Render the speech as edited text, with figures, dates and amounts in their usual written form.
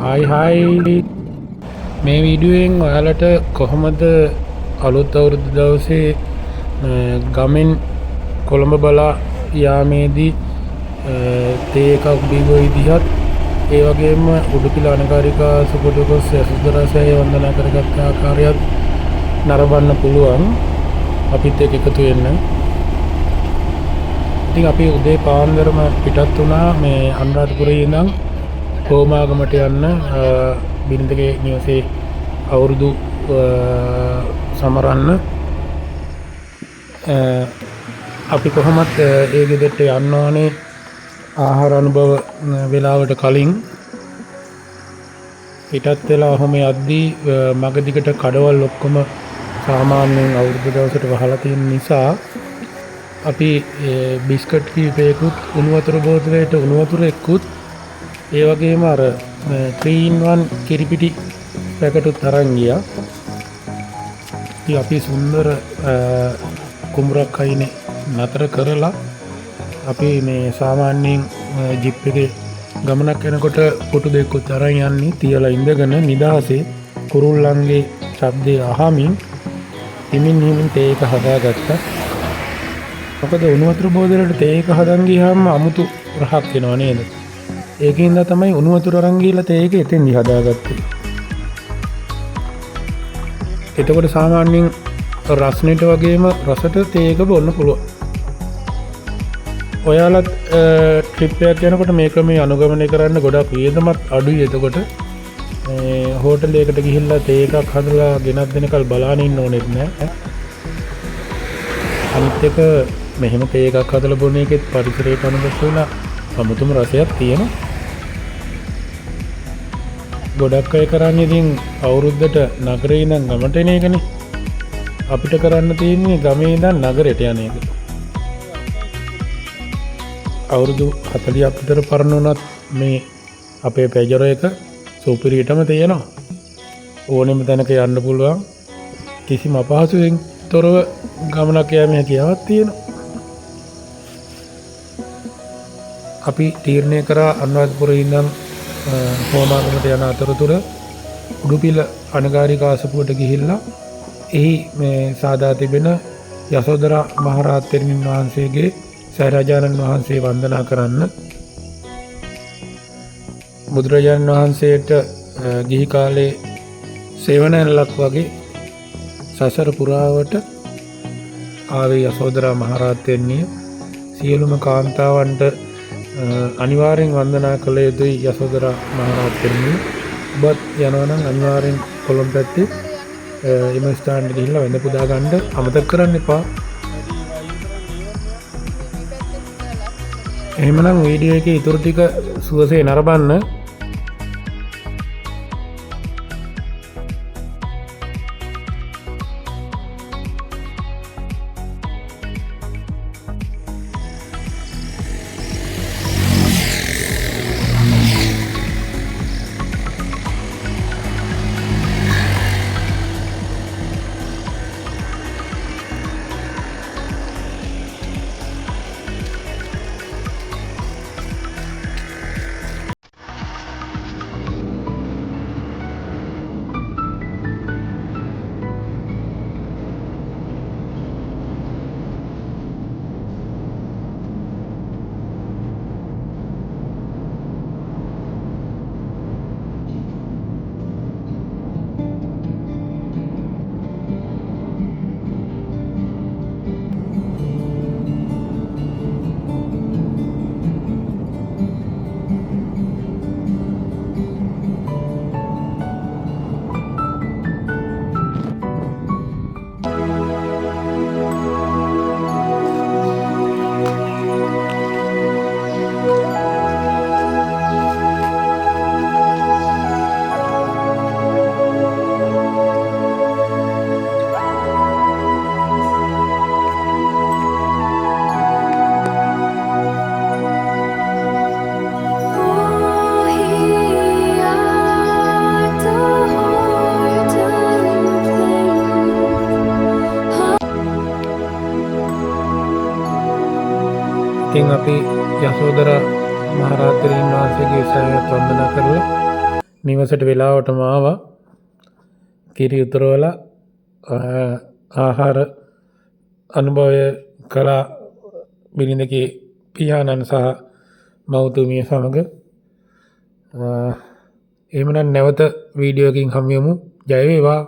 Hi මේ වීඩියෝෙන් ඔයාලට කොහොමද අලුත් අවුරුදු දවසේ ගමෙන් කොළඹ බලා යාමේදී තේ එකක් බීව විදිහත් ඒ වගේම උඩුපිල අනගාരികා සුපුරුදු ගොස් යසෝදරාසය වන්දනා කරගත් ආකාරයත් නරඹන්න පුළුවන්. අපිත් එක්ක එකතු වෙන්න. ඉතින් අපි උදේ පාන්දරම පිටත් වුණා මේ අනුරාධපුරයේ ඉඳන් හෝමාගමට යන්න බිරිඳගේ නිවසේ අවුරුදු සමරන්න. අපි කොහොමත් ඒ ගෙදරට යන්න ඕනේ ආහාර අනුභව වෙලාවට කලින්. පිටත් වෙලා ඔහොම යද්දී මග දිගට කඩවල් ඔක්කොම සාමාන්‍යයෙන් අවුරුදු දවසට වහලා තියෙන නිසා අපි බිස්කට් කීපයකුත් උණු වතුර බෝතලයට උණු වතුර එක්කුත් ඒ වගේම අර 3-in-1 කිරිපිටි පැකටුත් අරන් ගියා. ඉතින් අපි සුන්දර කුඹරක් අයිනේ නතර කරලා අපි මේ සාමාන්‍යයෙන් ජිප් එකේ ගමනක් යනකොට පුටු දෙකකුත් අරන් යන්නේ තියලා ඉඳගෙන නිදහසේ කුරුල්ලන්ගේ ශබ්දය අහමින් හිමින් තේ එක හදාගත්තා. මොකද උණු වතුර බෝතලෙට තේ එක හදන් ගියාම අමුතු රහක් එනවා නේද? ඒකින්ද තමයි උණු වතුර අරන් ගිහලා තේ එක එතෙන්දි හදාගත්තේ. එතකොට සාමාන්‍යයෙන් රස්නෙට වගේම රසට තේ එක බොන්න පුළුවන්. ඔයාලත් ට්‍රිප් එකක් යනකොට මේ ක්‍රමය අනුගමනය කරන්න ගොඩක් වියදමත් අඩුයි. එතකොට හෝටලයකට ගිහිල්ලා තේ එකක් හදලා ගෙනත් දෙනකල් බලාගෙන ඉන්න ඕනෙත් නෑ. අනිත් එක මෙහෙම තේ එකක් හදලා බොන එකෙත් පරිසරයට අනුගත වෙලා අමුතුම රසයක් තියෙනවා. ගොඩක් අය කරන්නේ ඉතින් අවුරුද්දට නගරේ ඉඳන් ගමට එන එකනේ. අපිට කරන්න තියෙන්නේ ගමේ ඉඳන් නගරයට යන එක. අවුරුදු 40ක් විතර පරණ වුණත් මේ අපේ පැජරෝ එක සුපිරියටම තියෙනවා. ඕනෙම තැනක යන්න පුළුවන්. කිසිම අපහසුයෙන් තොරව ගමනක් යාමේ හැකියාවක් තියෙනවා. අපි තීරණය කරා අනුරාධපුරේ ඉඳන් හෝමාගමට යන අතරතුර උඩුපිල අනගාരികා අසපුවට ගිහිල්ලා එහි මේ සාදා තිබෙන යසෝදරා මහරහතන් වහන්සේගේ සයරජානන් වහන්සේ වන්දනා කරන්න. බුදුරජාණන් වහන්සේට ගිහි කාලේ සේවනයලක් වගේ සසර පුරාවට ආවේ යසෝදරා මහරහතන්නිය. සියලුම කාන්තාවන්ට අනිවාර්යෙන් වන්දනා කළ යුතුයි යසෝදරා මහරහතන්නිය. ඔබත් යනවා නම් අනිවාර්යෙන් කොළඹ පැත්තේ එම ස්ථානට ගිහිල්ලා වැඳ පුදා ගන්න අමතක කරන්න එපා. එහෙමනම් වීඩියෝ එකේ ඉතුරු ටික සුවසේ නරඹන්න. ඉතින් අපි යසෝදරා මහරහතන් වහන්සේගේ සෑයත් වන්දනා කරලා නිවසට වෙලාවටම ආවා. කිරි උතුරවලා ආහාර අනුභවය කළා බිරිඳගේ පියාණන් සහ මව්තුමිය සමග. එහෙමනම් නැවත වීඩියෝ එකකින් හමු වෙමු. ජය වේවා.